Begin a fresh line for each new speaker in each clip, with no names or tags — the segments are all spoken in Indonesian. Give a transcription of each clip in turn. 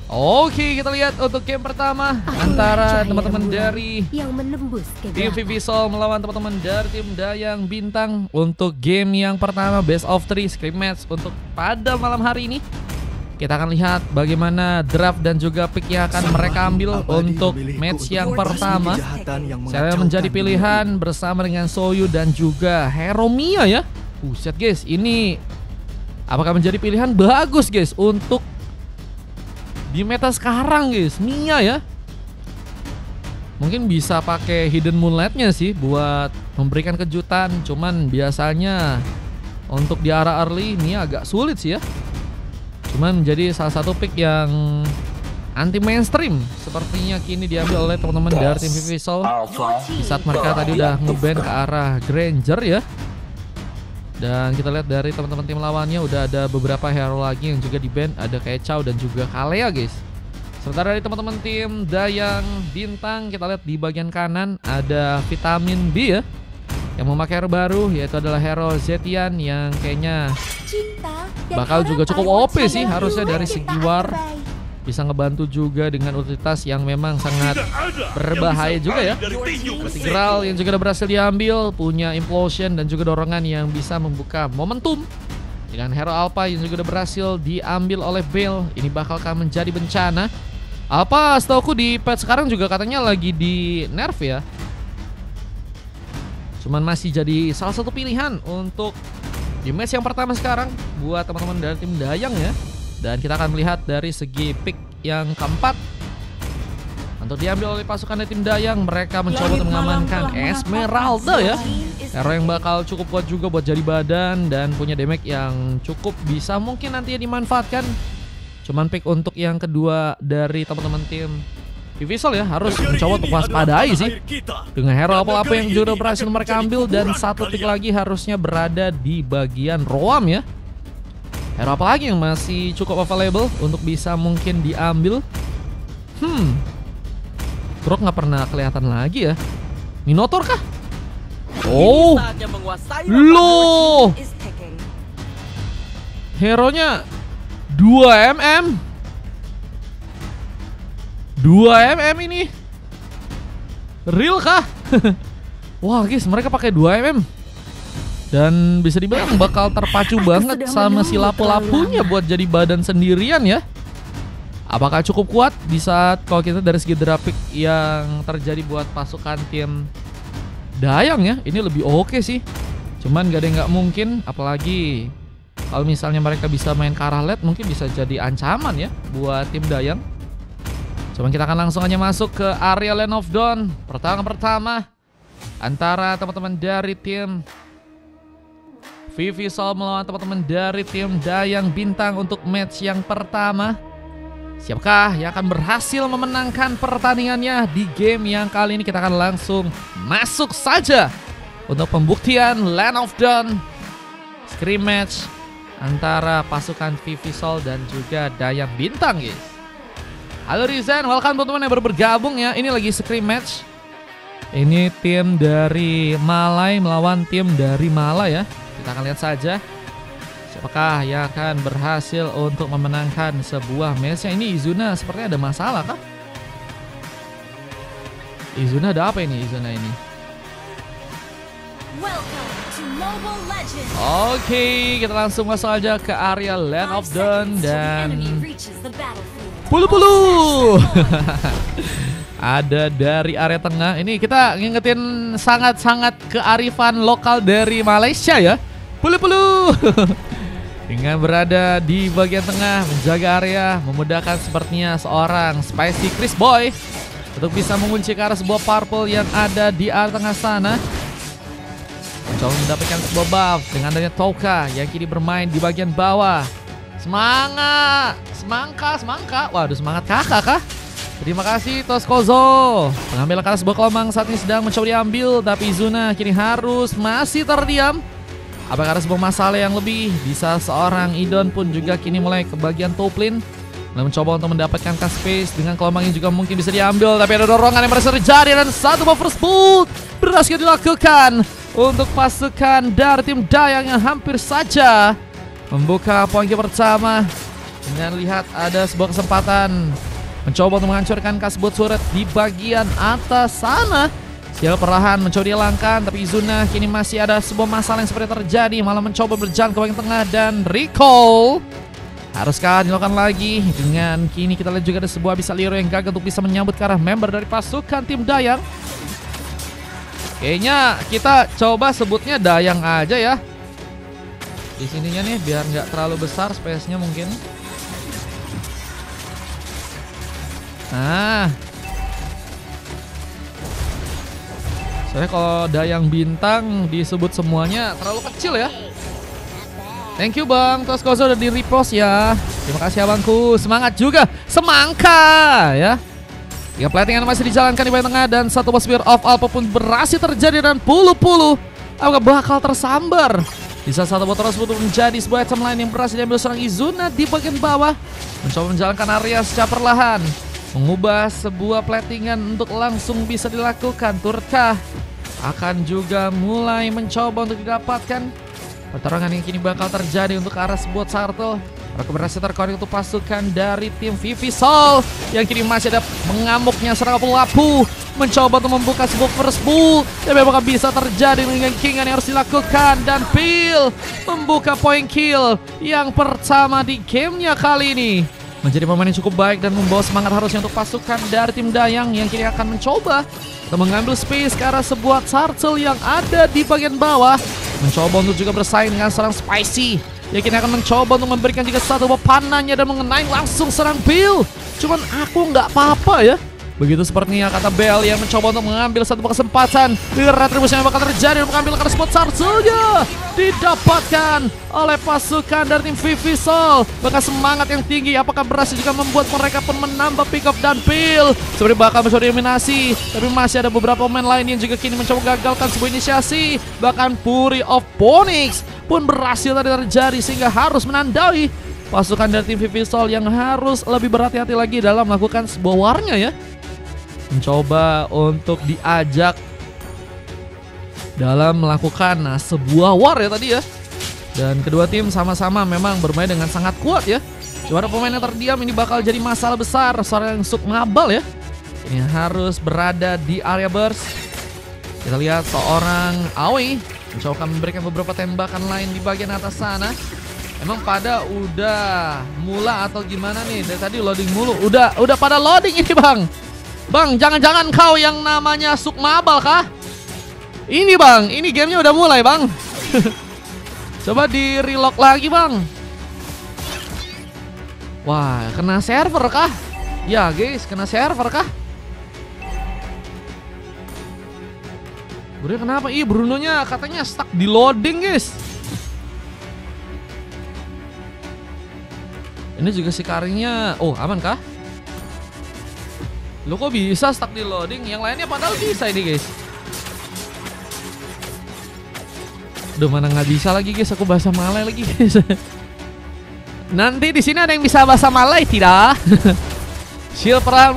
Oke, kita lihat untuk game pertama antara teman-teman dari
yang menembus
tim Vivisol melawan teman-teman dari tim Dayang Bintang untuk game yang pertama best of 3 scrim match untuk pada malam hari ini. Kita akan lihat bagaimana draft dan juga pick yang akan mereka ambil untuk match yang pertama. Saya menjadi pilihan bersama dengan Soyu dan juga Heromia ya. Buset guys, ini apakah menjadi pilihan bagus guys untuk di meta sekarang guys, Mia ya. Mungkin bisa pakai Hidden Moonlight-nya sih buat memberikan kejutan. Cuman biasanya untuk di arah early Mia agak sulit sih ya. Cuman menjadi salah satu pick yang anti mainstream sepertinya kini diambil oleh teman-teman dari tim Vivisol. Di saat mereka tadi udah nge-ban ke arah Granger ya. Dan kita lihat dari teman-teman tim lawannya udah ada beberapa hero lagi yang juga di-ban. Ada kayak Chow dan juga Kalea guys. Sementara dari teman-teman tim Dayang Bintang, kita lihat di bagian kanan ada Vitamin B ya, yang memakai hero baru, yaitu adalah hero Zetian yang kayaknya bakal juga cukup OP sih harusnya dari segi war. Bisa ngebantu juga dengan utilitas yang memang sangat berbahaya juga ya. Seperti Graal yang juga udah berhasil diambil, punya implosion dan juga dorongan yang bisa membuka momentum. Dengan hero Alpha yang juga udah berhasil diambil oleh Bale, ini bakalkah menjadi bencana. Alpha setauku di patch sekarang juga katanya lagi di nerf ya. Cuman masih jadi salah satu pilihan untuk di match yang pertama sekarang buat teman-teman dari tim Dayang ya. Dan kita akan melihat dari segi pick yang keempat untuk diambil oleh pasukan dari tim Dayang. Mereka mencoba untuk mengamankan Esmeralda ya, hero yang bakal cukup kuat juga buat jadi badan dan punya damage yang cukup bisa mungkin nantinya dimanfaatkan. Cuman pick untuk yang kedua dari teman-teman tim Vivisol ya harus mencoba untuk waspadai sih dengan hero apa-apa yang juga berhasil mereka ambil. Dan satu pick lagi harusnya berada di bagian Roam ya. Hero apa lagi yang masih cukup available untuk bisa mungkin diambil? Krok nggak pernah kelihatan lagi ya. Minotaur kah? Oh, loh. Hero-nya 2 mm. 2 mm ini. Real kah? Wah guys, mereka pakai 2 mm. Dan bisa dibilang bakal terpacu banget sama si lapu-lapunya buat jadi badan sendirian ya. Apakah cukup kuat di saat kalau kita dari segi drafik yang terjadi buat pasukan tim Dayang ya. Ini lebih oke sih. Cuman gak ada yang gak mungkin. Apalagi kalau misalnya mereka bisa main ke arah late, mungkin bisa jadi ancaman ya buat tim Dayang. Cuman kita akan langsung aja masuk ke area Land of Dawn. Pertama antara teman-teman dari tim Vivisol melawan teman-teman dari tim Dayang Bintang untuk match yang pertama. Siapakah yang akan berhasil memenangkan pertandingannya di game yang kali ini? Kita akan langsung masuk saja untuk pembuktian Land of Dawn scrim match antara pasukan Vivisol dan juga Dayang Bintang guys. Halo Rizan, welcome teman-teman yang baru bergabung ya. Ini lagi scrim match. Ini tim dari Malai melawan tim dari Mala ya. Kita akan lihat saja siapakah yang akan berhasil untuk memenangkan sebuah match. Ini Izuna sepertinya ada masalah kah? Izuna ada apa ini Izuna ini? Oke, kita langsung masuk aja ke area Land of Dawn dan Pulu-pulu. Ada dari area tengah. Ini kita ngingetin sangat-sangat kearifan lokal dari Malaysia ya. Pulu-pulu. Dengan berada di bagian tengah, menjaga area, memudahkan sepertinya seorang Spicy Chris Boy untuk bisa mengunci ke arah sebuah purple yang ada di arah tengah sana. Mencoba mendapatkan sebuah buff dengan adanya Touka yang kini bermain di bagian bawah. Semangat, semangka. Waduh, semangat kakak kah? Terima kasih Toskozo. Pengambilan ke arah sebuah kelomang saat ini sedang mencoba diambil, tapi Izuna kini harus masih terdiam. Apakah ada sebuah masalah yang lebih? Bisa seorang Idon pun juga kini mulai ke bagian top lane, mencoba untuk mendapatkan cast space dengan kelomang yang juga mungkin bisa diambil, tapi ada dorongan yang berhasil terjadi dan satu buff first bolt berhasil dilakukan untuk pasukan dari tim Dayang yang hampir saja membuka poin pertama Dengan lihat ada sebuah kesempatan mencoba untuk menghancurkan kasbot turret di bagian atas sana. Skill perlahan mencoba dihilangkan, tapi Izuna kini masih ada sebuah masalah yang seperti terjadi, malah mencoba berjalan ke bagian tengah dan recall. Haruskah dilakukan lagi? Dengan kini kita lihat juga ada sebuah Abyssal yang gagal untuk bisa menyambut ke arah member dari pasukan tim Dayang. Kayaknya kita coba sebutnya Dayang aja ya. Di sininya nih biar nggak terlalu besar space-nya mungkin. Nah, soalnya kalau Dayang bintang disebut semuanya terlalu kecil ya. Thank you Bang Toskozo udah di repost ya. Terima kasih abangku. Semangat juga. Semangka ya. 3 platingan masih dijalankan di bagian tengah dan satu Spear of Alpha pun berhasil terjadi dan puluh-puluh apakah bakal tersambar. Bisa satu bot tersebut menjadi sebuah item lain yang berhasil diambil seorang Izuna di bagian bawah. Mencoba menjalankan area secara perlahan. Mengubah sebuah platingan untuk langsung bisa dilakukan. Turkah akan juga mulai mencoba untuk didapatkan. Pertarungan yang kini bakal terjadi untuk arah sebuah turtle. Mereka berhasil terkonek untuk pasukan dari tim Vivisol yang kini masih ada mengamuknya serang lapu. Mencoba untuk membuka sebuah first bull. Tapi apakah bisa terjadi dengan kingan yang harus dilakukan. Dan Bill membuka point kill yang pertama di gamenya kali ini. Menjadi pemain yang cukup baik dan membawa semangat harusnya untuk pasukan dari tim Dayang yang kini akan mencoba untuk mengambil space ke arah sebuah turtle yang ada di bagian bawah. Mencoba untuk juga bersaing dengan serang Spicy. Yakin akan mencoba untuk memberikan juga satu buah panahnya dan mengenai langsung serang Bill. Cuman aku nggak apa-apa ya. Begitu sepertinya kata Bell yang mencoba untuk mengambil satu buah kesempatan. Retribusi yang bakal terjadi untuk mengambil karena spot turtle-nya didapatkan oleh pasukan dari tim Vivisol. Bakal semangat yang tinggi. Apakah berhasil juga membuat mereka pun menambah pick up dan Bill seperti bakal mencoba eliminasi. Tapi masih ada beberapa pemain lain yang juga kini mencoba gagalkan sebuah inisiasi. Bahkan Fury of Phoenix pun berhasil tadi terjadi sehingga harus menandai pasukan dari tim Vivisol yang harus lebih berhati-hati lagi dalam melakukan sebuah warnya ya. Mencoba untuk diajak dalam melakukan sebuah war ya tadi ya. Dan kedua tim sama-sama memang bermain dengan sangat kuat ya. Cuma pemain yang terdiam ini bakal jadi masalah besar. Seorang yang Sukmabal ya, ini harus berada di area burst. Kita lihat seorang Aoi mencoba memberikan beberapa tembakan lain di bagian atas sana. Emang pada udah mula atau gimana nih? Dari tadi loading mulu. Udah pada loading ini bang. Bang, jangan-jangan kau yang namanya Sukmabal kah? Ini bang, ini gamenya udah mulai bang. Coba di relock lagi bang. Wah, kena server kah? Ya guys, kena server kah? Bruno kenapa? Ih, Brunonya katanya stuck di loading guys. Ini juga si Karingnya. Oh, aman kah? Lo kok bisa stuck di loading? Yang lainnya padahal bisa ini guys. Udah mana nggak bisa lagi guys, aku bahasa Malay lagi guys. Nanti di sini ada yang bisa bahasa Malay tidak? Shield perlahan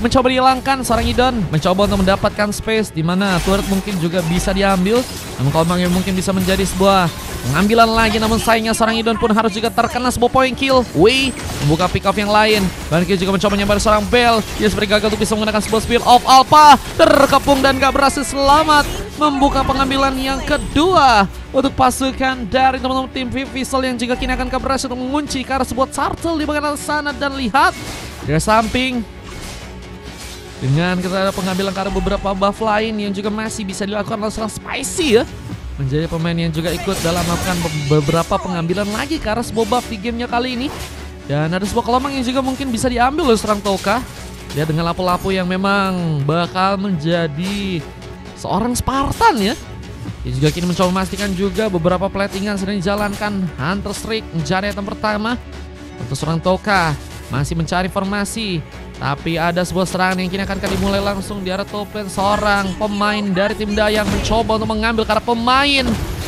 mencoba dihilangkan. Seorang Idon mencoba untuk mendapatkan space di mana turret mungkin juga bisa diambil. Namun kalau mungkin bisa menjadi sebuah pengambilan lagi, namun sayangnya seorang Idon pun harus juga terkena sebuah point kill. Wei membuka pick off yang lain. Banki juga mencoba menyambar seorang Bell. Dia seperti gagal untuk bisa menggunakan sebuah Spear of Alpha. Terkepung dan gak berhasil selamat. Membuka pengambilan yang kedua untuk pasukan dari teman-teman tim Vivisol yang juga kini akan berhasil untuk mengunci ke arah sebuah turtle di bagian atas sana. Dan lihat dari samping, dengan kita ada pengambilan karena beberapa buff lain yang juga masih bisa dilakukan oleh seorang Spicy ya. Menjadi pemain yang juga ikut dalam melakukan beberapa pengambilan lagi ke arah sebuah buff di gamenya kali ini. Dan ada sebuah kelomang yang juga mungkin bisa diambil oleh seorang Toka. Dia dengan lapu-lapu yang memang bakal menjadi seorang Spartan ya. Dia juga kini mencoba memastikan juga beberapa platingan sedang dijalankan. Hunter Streak menjadi item pertama untuk seorang Toka. Masih mencari formasi, tapi ada sebuah serangan yang kini akan dimulai langsung di arah top lane. Seorang pemain dari tim Dayang mencoba untuk mengambil karena pemain.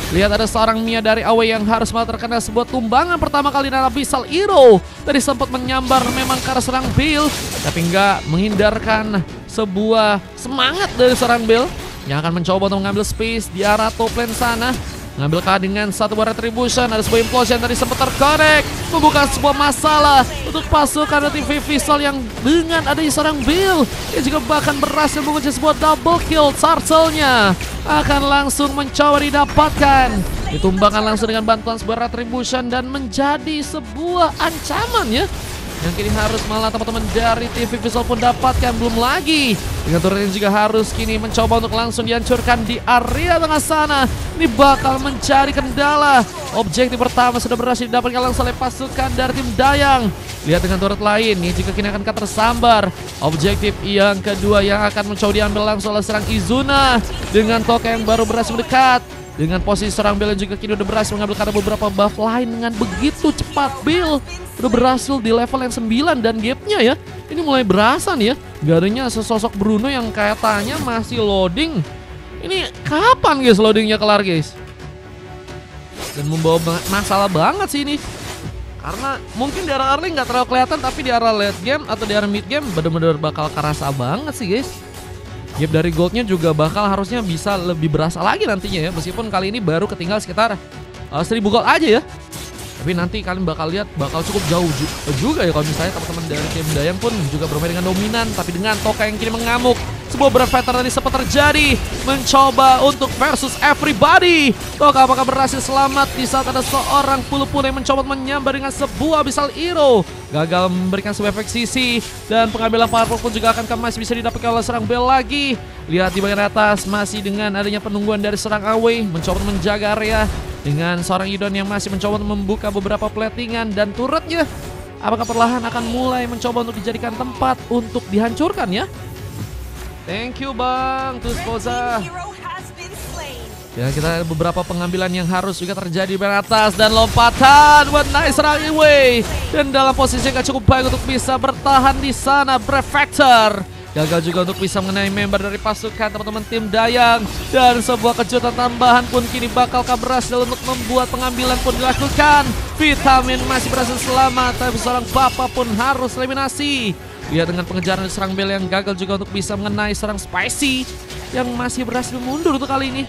Lihat ada seorang Mia dari Awe yang harus terkena sebuah tumbangan pertama kali dari Abyssal Hero. Tadi sempat menyambar memang ke arah serang Bill, tapi nggak menghindarkan sebuah semangat dari seorang Bill yang akan mencoba untuk mengambil space di arah top lane sana. Mengambil dengan satu buah retribution. Ada sebuah implosion tadi sempat terkonek. membuka sebuah masalah untuk pasukan dari Vivizol yang dengan adanya seorang Bill yang juga bahkan berhasil mengunci sebuah double kill. Turtle-nya akan langsung mencoba didapatkan, ditumbangkan langsung dengan bantuan sebuah retribution dan menjadi sebuah ancaman ya, yang kini harus malah teman-teman dari tim Vivizol pun dapatkan. Belum lagi dengan turret ini juga harus kini mencoba untuk langsung dihancurkan di area tengah sana. Ini bakal mencari kendala. Objektif pertama sudah berhasil didapatkan langsung oleh pasukan dari tim Dayang. Lihat dengan turret lain ini juga kini akan tersambar. Objektif yang kedua yang akan mencoba diambil langsung oleh serang Izuna dengan Toka yang baru berhasil mendekat. Dengan posisi seorang Bill juga kini udah berhasil mengambil karena beberapa buff lain dengan begitu cepat. Bill udah berhasil di level yang 9 dan gapnya ya ini mulai berasa nih ya. Gak adanya sesosok Bruno yang kayaknya masih loading. Ini kapan guys loadingnya kelar guys? Dan membawa masalah banget sih ini. Karena mungkin di arah early nggak terlalu kelihatan, tapi di arah late game atau di arah mid game bener-bener bakal kerasa banget sih guys. Gap dari goldnya juga bakal harusnya bisa lebih berasa lagi nantinya ya. Meskipun kali ini baru ketinggal sekitar 1000 gold aja ya. Tapi nanti kalian bakal lihat bakal cukup jauh juga ya kalau misalnya teman-teman dari tim Dayang pun juga bermain dengan dominan. Tapi dengan Toka yang kini mengamuk, sebuah berat fighter tadi sempat terjadi, mencoba untuk versus everybody. Toka apakah berhasil selamat di saat ada seorang pulu-pulu yang mencoba menyambar dengan sebuah Abyssal Hero. Gagal memberikan sebuah efek sisi dan pengambilan powerful pun juga akan masih bisa didapatkan oleh serang Bell lagi. Lihat di bagian atas masih dengan adanya penungguan dari serang Away mencoba menjaga area dengan seorang Idon yang masih mencoba untuk membuka beberapa platingan dan turretnya. Apakah perlahan akan mulai mencoba untuk dijadikan tempat untuk dihancurkan ya? Thank you Bang Tuspoza. Ya kita ada beberapa pengambilan yang harus juga terjadi di atas dan lompatan buat naik serang Away. Dan dalam posisi yang gak cukup baik untuk bisa bertahan di sana. Prefector gagal juga untuk bisa mengenai member dari pasukan teman-teman tim Dayang. Dan sebuah kejutan tambahan pun kini bakalkah berhasil untuk membuat pengambilan pun dilakukan. Vitamin masih berhasil selamat, tapi seorang bapak pun harus eliminasi. Lihat dengan pengejaran serang Bell yang gagal juga untuk bisa mengenai serang Spicy yang masih berhasil mundur untuk kali ini.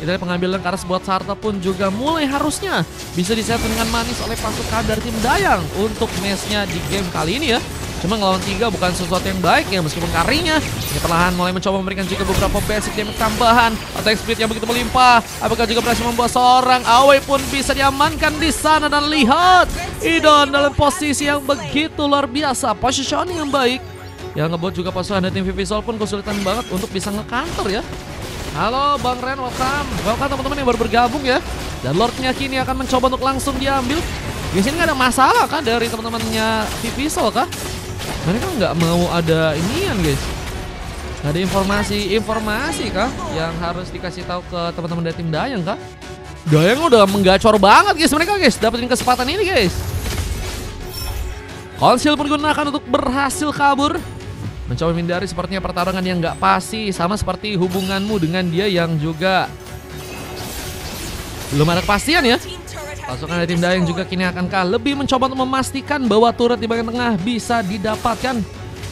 Dari pengambilan ke arah sebuah Sarta pun juga mulai harusnya bisa diset dengan manis oleh pasukan dari tim Dayang untuk matchnya di game kali ini ya. Cuma ngelawan 3 bukan sesuatu yang baik ya, meskipun karinya ini perlahan mulai mencoba memberikan juga beberapa basic damage tambahan. Attack speed yang begitu melimpah. Apakah juga berhasil membuat seorang Away pun bisa diamankan di sana. Dan lihat Idon dalam posisi yang begitu luar biasa, positioning yang baik yang ngebuat juga pasukan dari tim Vivizol pun kesulitan banget untuk bisa nge-counter ya. Halo Bang Ren, welcome teman-teman yang baru bergabung ya. Dan Lordnya kini akan mencoba untuk langsung diambil. Di sini nggak ada masalah kah dari teman-temannya Vivizol kah? Mereka nggak mau ada inian guys. Nggak ada informasi kah yang harus dikasih tahu ke teman-teman dari tim Dayang kah? Dayang udah menggacor banget guys mereka guys, dapetin kesempatan ini guys. Konsil pun gunakan untuk berhasil kabur, mencoba menghindari sepertinya pertarungan yang nggak pasti, sama seperti hubunganmu dengan dia yang juga belum ada kepastian ya. Pasukan dari tim Dayang juga kini akankah lebih mencoba untuk memastikan bahwa turret di bagian tengah bisa didapatkan.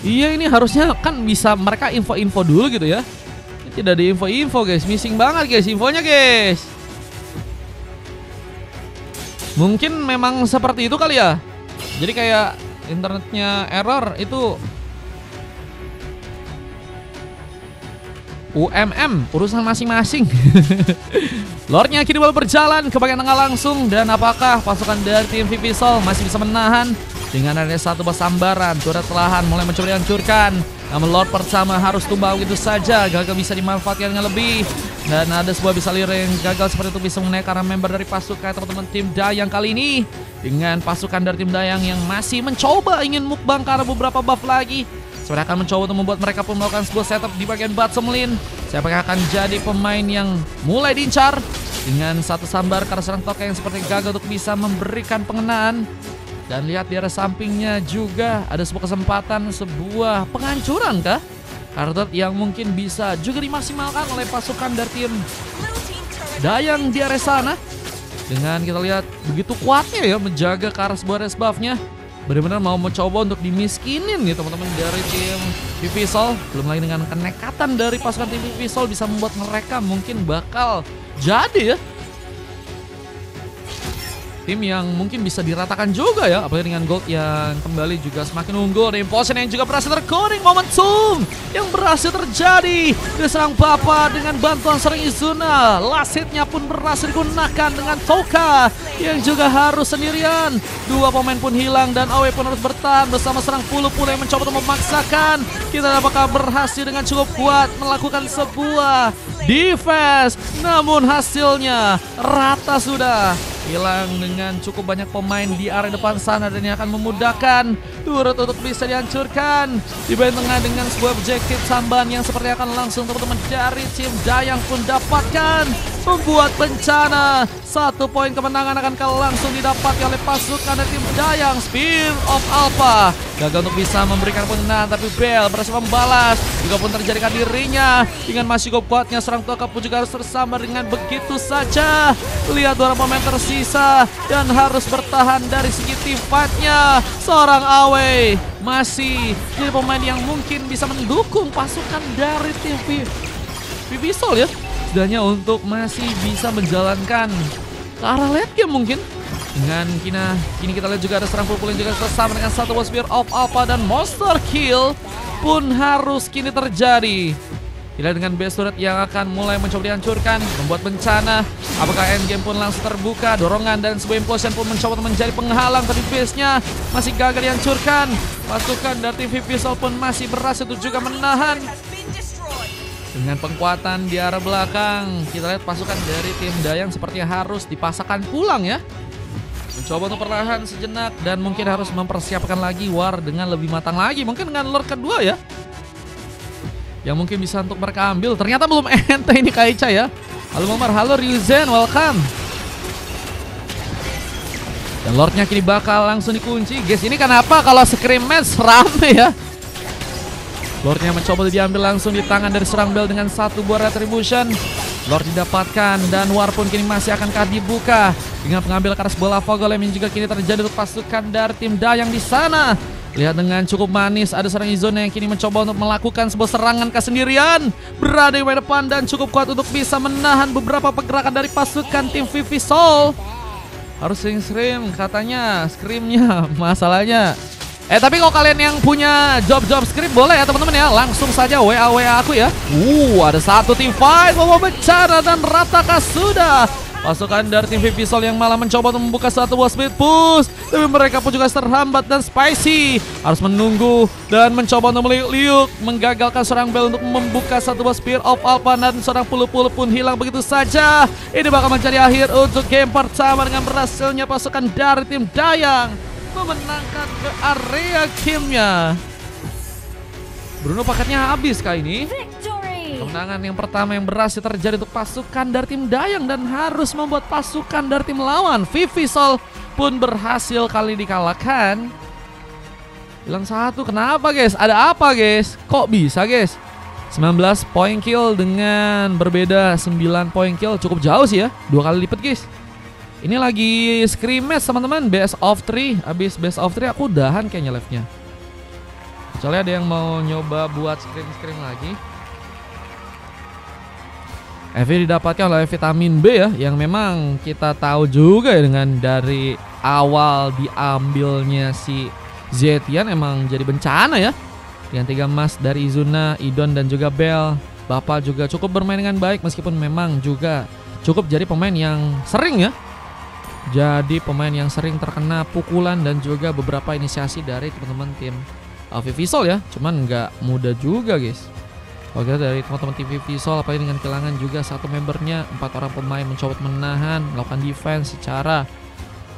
Iya ini harusnya kan bisa mereka info-info dulu gitu ya. Tidak ada info-info guys, missing banget guys infonya guys. Mungkin memang seperti itu kali ya. Jadi kayak internetnya error itu UMM, urusan masing-masing. Lordnya kini baru berjalan ke bagian tengah langsung. Dan apakah pasukan dari tim Vivizol masih bisa menahan? Dengan ada satu bas sambaran, turret perlahan mulai mencoba dihancurkan. Namun Lord pertama harus tumbang begitu saja, gagal bisa dimanfaatkan dengan lebih. Dan ada sebuah bisa lira yang gagal seperti itu bisa mengenai karena member dari pasukan teman-teman tim Dayang kali ini. Dengan pasukan dari tim Dayang yang masih mencoba ingin mukbang karena beberapa buff lagi. Sudah akan mencoba untuk membuat mereka pun melakukan sebuah setup di bagian bottom lane. Siapa yang akan jadi pemain yang mulai diincar dengan satu sambar karena serang Toka yang seperti gagal untuk bisa memberikan pengenaan. Dan lihat di arah sampingnya juga ada sebuah kesempatan, sebuah penghancuran kah? Karena yang mungkin bisa juga dimaksimalkan oleh pasukan dari tim Dayang di area sana. Dengan kita lihat begitu kuatnya ya menjaga ke arah sebuah res buffnya. Benar-benar mau mencoba untuk dimiskinin nih teman-teman dari tim Vivizol. Belum lagi dengan kenekatan dari pasukan tim Vivizol bisa membuat mereka mungkin bakal jadi ya. tim yang mungkin bisa diratakan juga ya, apalagi dengan Gold yang kembali juga semakin unggul. Implosion yang juga berhasil tercoding, momentum yang berhasil terjadi, diserang Bapak dengan bantuan serang Izuna. Last hitnya pun berhasil digunakan dengan Toka yang juga harus sendirian. Dua pemain pun hilang dan Awe pun harus bertahan bersama serang Pulu-Pulu yang mencoba untuk memaksakan. Kita apakah berhasil dengan cukup kuat melakukan sebuah defense, namun hasilnya rata sudah. Hilang dengan cukup banyak pemain di area depan sana dan yang akan memudahkan turret untuk bisa dihancurkan. Di bagian tengah dengan sebuah objektif tambahan yang seperti akan langsung teman-teman dari tim Dayang pun dapatkan, membuat bencana. 1 poin kemenangan akan langsung didapati oleh pasukan dari tim Dayang. Spear of Alpha gagal untuk bisa memberikan kemenangan, tapi Bell berhasil membalas. Juga pun terjadikan dirinya dengan masih cukup kuatnya serang Toka pun juga harus tersambar dengan begitu saja. Lihat dua pemain tersisa dan harus bertahan dari segi tim fight-nya. Seorang Awe masih jadi pemain yang mungkin bisa mendukung pasukan dari tim Vivisol ya. Setidaknya untuk masih bisa menjalankan ke arah late game mungkin. Dengan kini kita lihat juga ada serang Purple yang juga bersama dengan satu Spear of Alpha dan Monster Kill pun harus kini terjadi. Tidak dengan base turret yang akan mulai mencoba dihancurkan, membuat bencana. Apakah endgame pun langsung terbuka, dorongan dan sebuah implosion pun mencoba menjadi penghalang, tapi base-nya masih gagal dihancurkan. Pasukan dari tim Vivisol pun masih berhasil untuk juga menahan. Dengan penguatan di arah belakang, kita lihat pasukan dari tim Dayang sepertinya harus dipasangkan pulang ya. Mencoba untuk perlahan sejenak dan mungkin harus mempersiapkan lagi war dengan lebih matang lagi. Mungkin dengan Lord kedua ya, yang mungkin bisa untuk mereka ambil. Ternyata belum ente ini Kaicha ya. Halo Momar, halo Ryuzen, welcome. Dan Lordnya kini bakal langsung dikunci. Guys, ini kenapa kalau scrim match rame ya. Lordnya mencoba diambil langsung di tangan dari serang Bell dengan satu buah retribution. Lord didapatkan dan war pun kini masih akankah dibuka dengan pengambil keras bola Fogolem yang juga kini terjadi untuk pasukan dari tim Dayang di sana. Lihat dengan cukup manis ada serang Izona yang kini mencoba untuk melakukan sebuah serangan kesendirian, berada di depan dan cukup kuat untuk bisa menahan beberapa pergerakan dari pasukan tim Vivisol. Harus sering-sering katanya scrimnya masalahnya. Tapi kalau kalian yang punya job-job script boleh ya teman-teman ya, langsung saja WA aku ya. Ada satu tim fight, mau bencana dan ratakah sudah. Pasukan dari tim Vivisol yang malah mencoba untuk membuka satu buah speed push, tapi mereka pun juga terhambat dan Spicy harus menunggu dan mencoba untuk meliuk-liuk, menggagalkan seorang Bell untuk membuka satu buah Spear of Alpha dan seorang Pulu-Pulu pun hilang begitu saja. Ini bakal menjadi akhir untuk game pertama dengan berhasilnya pasukan dari tim Dayang memenangkan ke area gamenya. Bruno paketnya habis kali ini. Kemenangan yang pertama yang berhasil terjadi untuk pasukan dari tim Dayang dan harus membuat pasukan dari tim lawan Vivisol pun berhasil kali dikalahkan. Hilang satu, kenapa guys? Ada apa guys? Kok bisa guys? 19 point kill dengan berbeda 9 point kill, cukup jauh sih ya. 2 kali lipat guys. Ini lagi scrim match teman-teman, best of 3. Abis best of 3 aku udahan kayaknya live-nya. Soalnya ada yang mau nyoba buat scrim lagi. EV didapatkan oleh vitamin B ya, yang memang kita tahu juga ya dengan dari awal diambilnya si Zetian emang jadi bencana ya. Dengan 3 emas dari Izuna, Idon dan juga Bell. Bapak juga cukup bermain dengan baik meskipun memang juga cukup jadi pemain yang sering ya. Jadi pemain yang sering terkena pukulan dan juga beberapa inisiasi dari teman-teman tim Vivisol ya. Cuman nggak mudah juga guys. Kalau kita dari teman-teman tim Vivisol, apalagi dengan kehilangan juga satu membernya, 4 orang pemain mencoba menahan, melakukan defense secara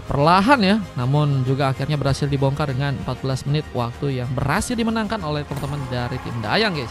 perlahan ya. Namun juga akhirnya berhasil dibongkar dengan 14 menit waktu yang berhasil dimenangkan oleh teman-teman dari tim Dayang guys.